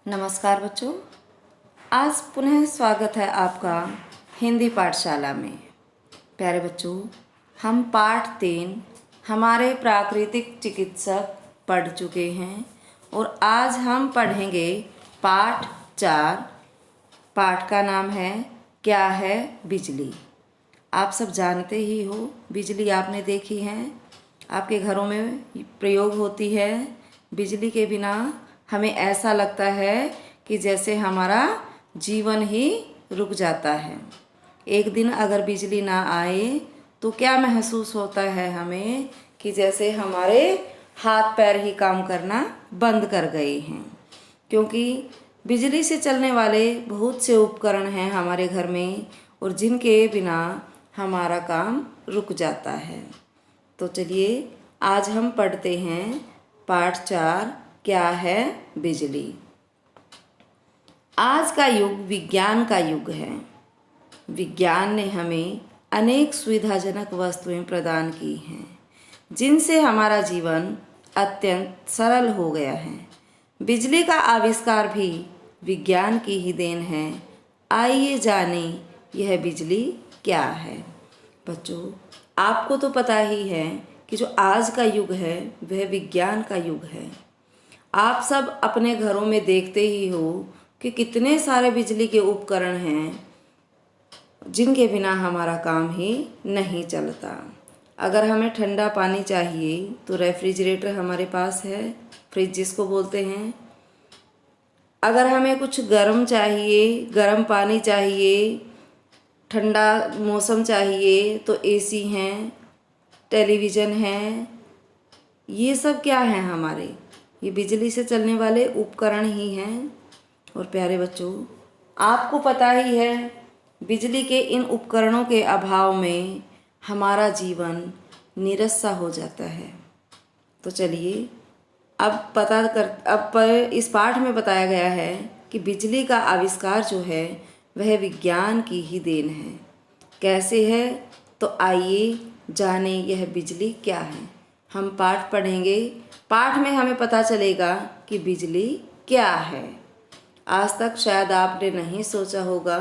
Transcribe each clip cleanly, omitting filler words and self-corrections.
नमस्कार बच्चों, आज पुनः स्वागत है आपका हिंदी पाठशाला में। प्यारे बच्चों, हम पाठ 3 हमारे प्राकृतिक चिकित्सक पढ़ चुके हैं और आज हम पढ़ेंगे पाठ 4। पाठ का नाम है क्या है बिजली। आप सब जानते ही हो, बिजली आपने देखी है, आपके घरों में प्रयोग होती है। बिजली के बिना हमें ऐसा लगता है कि जैसे हमारा जीवन ही रुक जाता है। एक दिन अगर बिजली ना आए तो क्या महसूस होता है हमें कि जैसे हमारे हाथ पैर ही काम करना बंद कर गए हैं, क्योंकि बिजली से चलने वाले बहुत से उपकरण हैं हमारे घर में और जिनके बिना हमारा काम रुक जाता है। तो चलिए आज हम पढ़ते हैं पाठ 4 क्या है बिजली। आज का युग विज्ञान का युग है। विज्ञान ने हमें अनेक सुविधाजनक वस्तुएं प्रदान की हैं, जिनसे हमारा जीवन अत्यंत सरल हो गया है। बिजली का आविष्कार भी विज्ञान की ही देन है। आइए जाने यह बिजली क्या है। बच्चों, आपको तो पता ही है कि जो आज का युग है वह विज्ञान का युग है। आप सब अपने घरों में देखते ही हो कि कितने सारे बिजली के उपकरण हैं जिनके बिना हमारा काम ही नहीं चलता। अगर हमें ठंडा पानी चाहिए तो रेफ्रिजरेटर हमारे पास है, फ्रिज जिसको बोलते हैं। अगर हमें कुछ गर्म चाहिए, गर्म पानी चाहिए, ठंडा मौसम चाहिए तो एसी हैं, टेलीविज़न है। ये सब क्या है हमारे, ये बिजली से चलने वाले उपकरण ही हैं। और प्यारे बच्चों, आपको पता ही है बिजली के इन उपकरणों के अभाव में हमारा जीवन नीरस सा हो जाता है। तो चलिए अब इस पाठ में बताया गया है कि बिजली का आविष्कार जो है वह विज्ञान की ही देन है। कैसे है, तो आइए जाने यह बिजली क्या है। हम पाठ पढ़ेंगे, पाठ में हमें पता चलेगा कि बिजली क्या है। आज तक शायद आपने नहीं सोचा होगा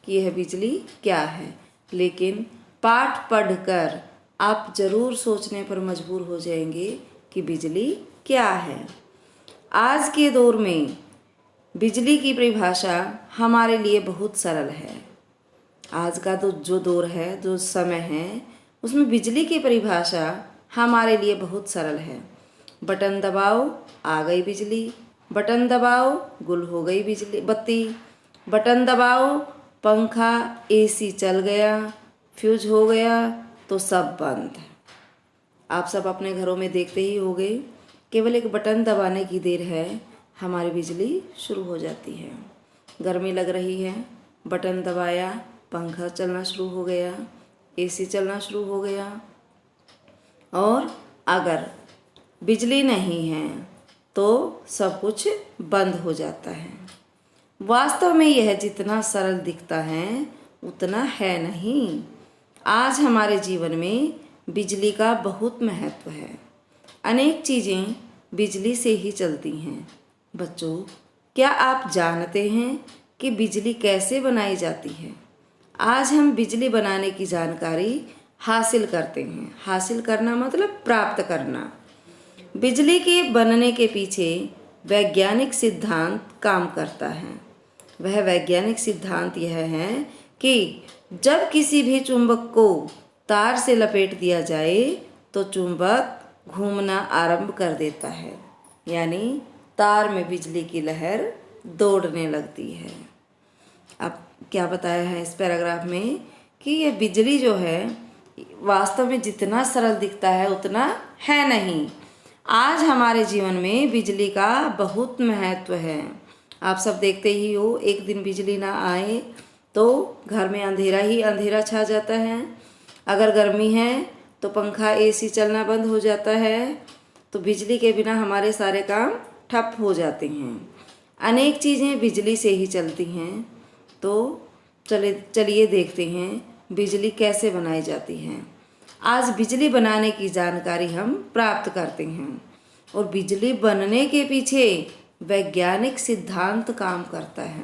कि यह बिजली क्या है, लेकिन पाठ पढ़कर आप ज़रूर सोचने पर मजबूर हो जाएंगे कि बिजली क्या है। आज के दौर में बिजली की परिभाषा हमारे लिए बहुत सरल है। आज का तो जो दौर है, जो समय है, उसमें बिजली की परिभाषा हमारे लिए बहुत सरल है। बटन दबाओ, आ गई बिजली। बटन दबाओ, गुल हो गई बिजली बत्ती। बटन दबाओ, पंखा एसी चल गया, फ्यूज हो गया तो सब बंद। आप सब अपने घरों में देखते ही होंगे, केवल एक बटन दबाने की देर है, हमारी बिजली शुरू हो जाती है। गर्मी लग रही है, बटन दबाया, पंखा चलना शुरू हो गया, एसी चलना शुरू हो गया। और अगर बिजली नहीं है तो सब कुछ बंद हो जाता है। वास्तव में यह जितना सरल दिखता है उतना है नहीं। आज हमारे जीवन में बिजली का बहुत महत्व है। अनेक चीज़ें बिजली से ही चलती हैं। बच्चों, क्या आप जानते हैं कि बिजली कैसे बनाई जाती है? आज हम बिजली बनाने की जानकारी हासिल करते हैं। हासिल करना मतलब प्राप्त करना। बिजली के बनने के पीछे वैज्ञानिक सिद्धांत काम करता है। वह वैज्ञानिक सिद्धांत यह है कि जब किसी भी चुंबक को तार से लपेट दिया जाए तो चुंबक घूमना आरंभ कर देता है, यानी तार में बिजली की लहर दौड़ने लगती है। अब क्या बताया है इस पैराग्राफ में कि यह बिजली जो है वास्तव में जितना सरल दिखता है उतना है नहीं। आज हमारे जीवन में बिजली का बहुत महत्व है। आप सब देखते ही हो, एक दिन बिजली ना आए तो घर में अंधेरा ही अंधेरा छा जाता है। अगर गर्मी है तो पंखा एसी चलना बंद हो जाता है। तो बिजली के बिना हमारे सारे काम ठप हो जाते हैं। अनेक चीज़ें बिजली से ही चलती हैं। तो चलिए देखते हैं बिजली कैसे बनाई जाती है। आज बिजली बनाने की जानकारी हम प्राप्त करते हैं और बिजली बनने के पीछे वैज्ञानिक सिद्धांत काम करता है।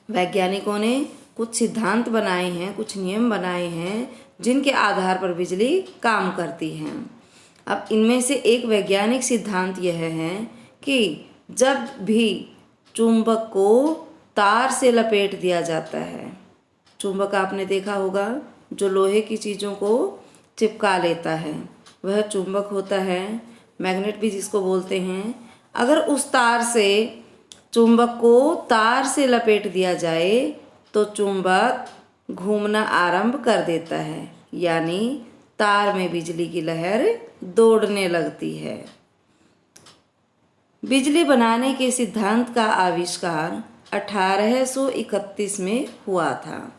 वैज्ञानिकों ने कुछ सिद्धांत बनाए हैं, कुछ नियम बनाए हैं जिनके आधार पर बिजली काम करती है। अब इनमें से एक वैज्ञानिक सिद्धांत यह है कि जब भी चुंबक को तार से लपेट दिया जाता है, चुंबक आपने देखा होगा जो लोहे की चीज़ों को चिपका लेता है, वह चुंबक होता है, मैग्नेट भी जिसको बोलते हैं। अगर उस तार से चुंबक को तार से लपेट दिया जाए तो चुंबक घूमना आरंभ कर देता है, यानी तार में बिजली की लहर दौड़ने लगती है। बिजली बनाने के सिद्धांत का आविष्कार 1831 में हुआ था।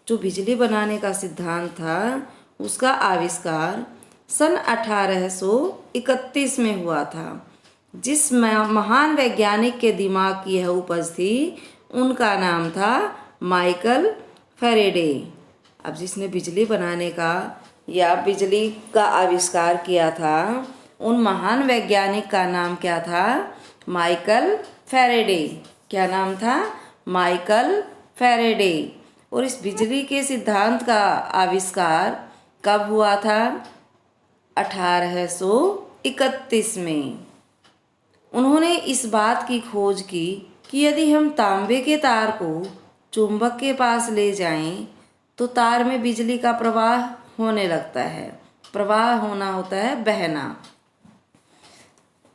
जो बिजली बनाने का सिद्धांत था उसका आविष्कार सन 1831 में हुआ था। जिस महान वैज्ञानिक के दिमाग की यह उपज थी उनका नाम था माइकल फैराडे। अब जिसने बिजली बनाने का या बिजली का आविष्कार किया था उन महान वैज्ञानिक का नाम क्या था? Michael Faraday. क्या नाम था? Michael Faraday. और इस बिजली के सिद्धांत का आविष्कार कब हुआ था? 1831 में। उन्होंने इस बात की खोज की कि यदि हम तांबे के तार को चुंबक के पास ले जाएं तो तार में बिजली का प्रवाह होने लगता है। प्रवाह होना होता है बहना।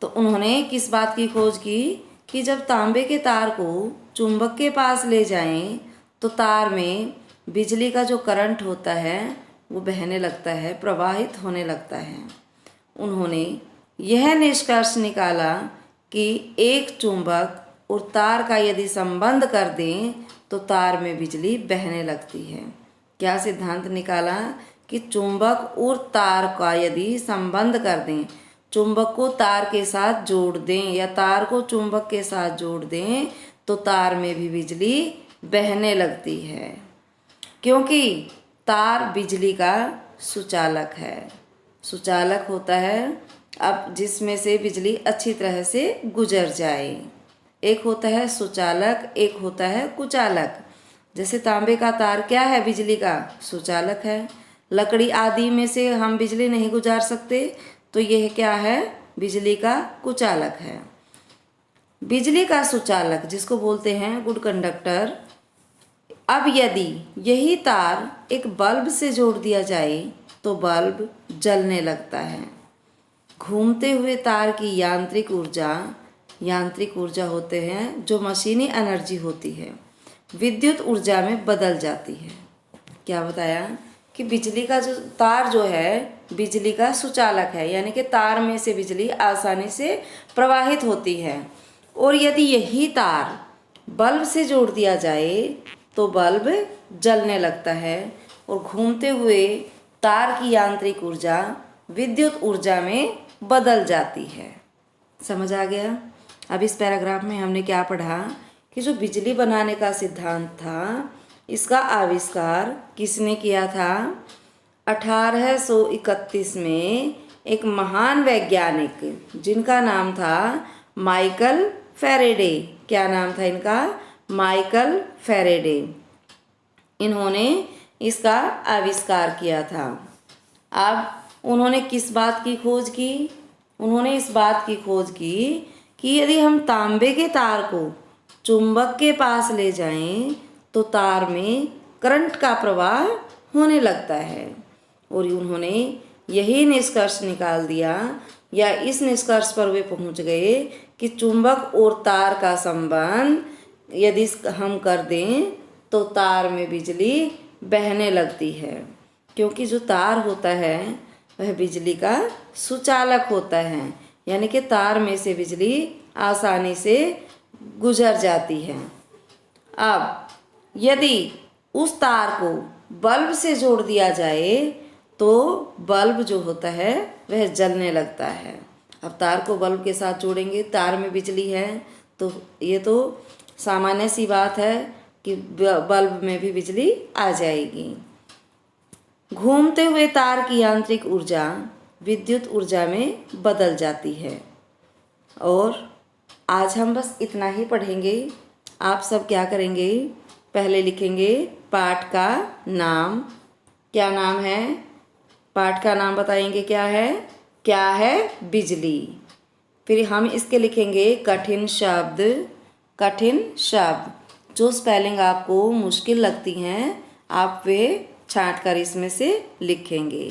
तो उन्होंने किस बात की खोज की कि जब तांबे के तार को चुंबक के पास ले जाएं तो तार में बिजली का जो करंट होता है वो बहने लगता है, प्रवाहित होने लगता है। उन्होंने यह निष्कर्ष निकाला कि एक चुंबक और तार का यदि संबंध कर दें तो तार में बिजली बहने लगती है। क्या सिद्धांत निकाला कि चुंबक और तार का यदि संबंध कर दें, चुंबक को तार के साथ जोड़ दें या तार को चुंबक के साथ जोड़ दें तो तार में भी बिजली बहने लगती है, क्योंकि तार बिजली का सुचालक है। सुचालक होता है अब जिसमें से बिजली अच्छी तरह से गुजर जाए। एक होता है सुचालक, एक होता है कुचालक। जैसे तांबे का तार क्या है? बिजली का सुचालक है। लकड़ी आदि में से हम बिजली नहीं गुजार सकते तो यह क्या है? बिजली का कुचालक है। बिजली का सुचालक जिसको बोलते हैं गुड कंडक्टर। अब यदि यही तार एक बल्ब से जोड़ दिया जाए तो बल्ब जलने लगता है। घूमते हुए तार की यांत्रिक ऊर्जा होते हैं जो मशीनी एनर्जी होती है, विद्युत ऊर्जा में बदल जाती है। क्या बताया कि बिजली का जो तार जो है बिजली का सुचालक है, यानी कि तार में से बिजली आसानी से प्रवाहित होती है। और यदि यही तार बल्ब से जोड़ दिया जाए तो बल्ब जलने लगता है और घूमते हुए तार की यांत्रिक ऊर्जा विद्युत ऊर्जा में बदल जाती है। समझ आ गया? अब इस पैराग्राफ में हमने क्या पढ़ा कि जो बिजली बनाने का सिद्धांत था इसका आविष्कार किसने किया था? 1831 में एक महान वैज्ञानिक जिनका नाम था माइकल फैराडे। क्या नाम था इनका? Michael Faraday. इन्होंने इसका आविष्कार किया था। अब उन्होंने किस बात की खोज की? उन्होंने इस बात की खोज की कि यदि हम तांबे के तार को चुंबक के पास ले जाएं तो तार में करंट का प्रवाह होने लगता है। और उन्होंने यही निष्कर्ष निकाल दिया या इस निष्कर्ष पर वे पहुंच गए कि चुंबक और तार का संबंध यदि हम कर दें तो तार में बिजली बहने लगती है, क्योंकि जो तार होता है वह बिजली का सुचालक होता है, यानी कि तार में से बिजली आसानी से गुजर जाती है। अब यदि उस तार को बल्ब से जोड़ दिया जाए तो बल्ब जो होता है वह जलने लगता है। अब तार को बल्ब के साथ जोड़ेंगे, तार में बिजली है तो ये तो सामान्य सी बात है कि बल्ब में भी बिजली आ जाएगी। घूमते हुए तार की यांत्रिक ऊर्जा विद्युत ऊर्जा में बदल जाती है। और आज हम बस इतना ही पढ़ेंगे। आप सब क्या करेंगे, पहले लिखेंगे पाठ का नाम। क्या नाम है? पाठ का नाम बताएंगे क्या है बिजली। फिर हम इसके लिखेंगे कठिन शब्द। कठिन शब्द जो स्पेलिंग आपको मुश्किल लगती हैं आप वे छांट कर इसमें से लिखेंगे।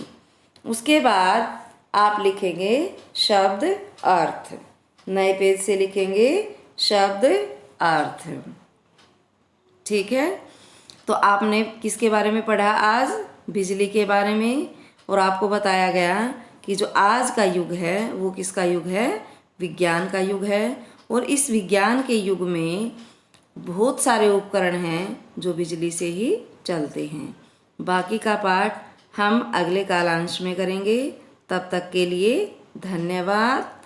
उसके बाद आप लिखेंगे शब्द अर्थ। नए पेज से लिखेंगे शब्द अर्थ। ठीक है, तो आपने किसके बारे में पढ़ा आज? बिजली के बारे में। और आपको बताया गया कि जो आज का युग है वो किसका युग है? विज्ञान का युग है। और इस विज्ञान के युग में बहुत सारे उपकरण हैं जो बिजली से ही चलते हैं। बाकी का पाठ हम अगले कालांश में करेंगे। तब तक के लिए धन्यवाद।